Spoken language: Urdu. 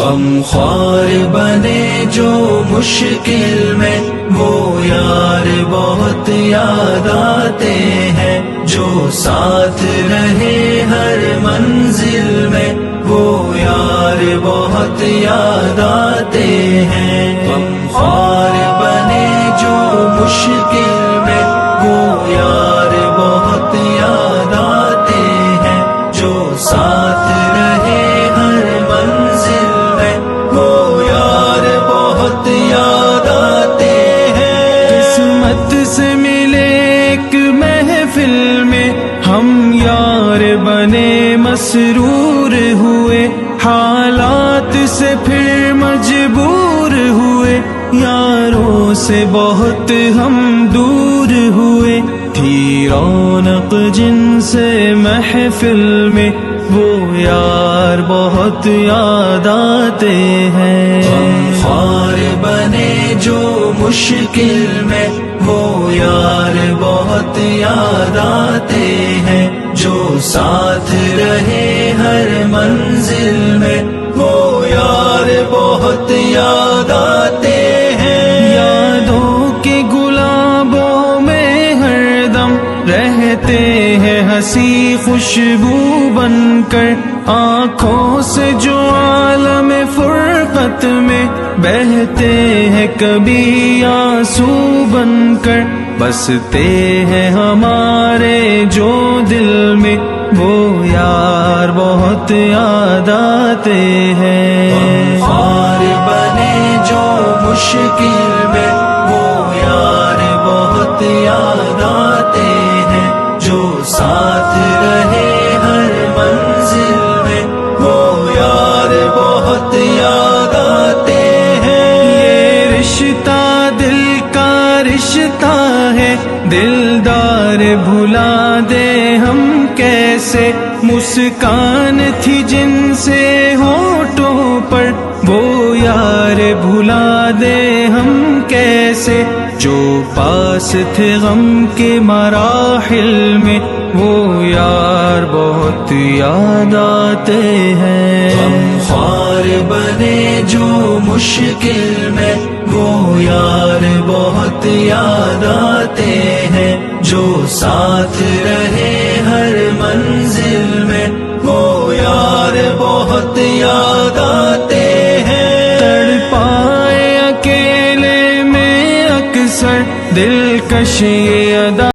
غم خوار بنے جو مشکل میں، وہ یار بہت یاد آتے ہیں، جو ساتھ رہے ہر منزل میں، وہ یار بہت یاد آتے ہیں۔ غم خوار بنے جو مشکل میں، وہ یار بہت یاد آتے ہیں، جو ساتھ رہے ہر منزل میں، وہ یار بہت یاد آتے ہیں۔ قسمت سے ملے ایک محفل میں، ہم یار بنے مسرور ہوئے، حالات سے پھر مجبور ہوئے، یاروں سے بہت ہم دور ہوئے، تھی رونق جن سے محفل میں، وہ یار بہت یاد آتے ہیں۔ غم خوار بنے جو مشکل میں، وہ یار بہت یاد آتے ہیں، جو ساتھ رہے ہر منزل میں، وہ یار بہت یاد آتے ہیں۔ یادوں کے گلابوں میں ہر دم رہتے ہیں ہنسی خوشبو بن کر، آنکھوں سے جو عالم فرقت میں بہتے ہیں کبھی آنسو بن کر، بستے ہیں ہمارے جو دل میں، وہ یار بہت یاد آتے ہیں۔ غم خوار بنے جو مشکل میں، وہ یار بہت یاد آتے ہیں، جو ساتھ رہے ہر منزل میں، وہ یار بہت یاد آتے ہیں۔ یہ رشتہ دل کا رشتہ ہے، دلدار بھلا دے ہم کیسے، مسکان تھی جن سے ہونٹوں پر، وہ یار بھلا دے ہم کیسے، جو پاس تھے غم کے مراحل میں، وہ یار بہت یاد آتے ہیں۔ غم خوار بنے جو مشکل میں، وہ یار بہت یاد آتے ہیں، جو ساتھ رہے ہر منزل میں، وہ یار بہت یاد آتے ہیں۔ تڑپائے اکیلے میں اکثر دلکش یہ ادا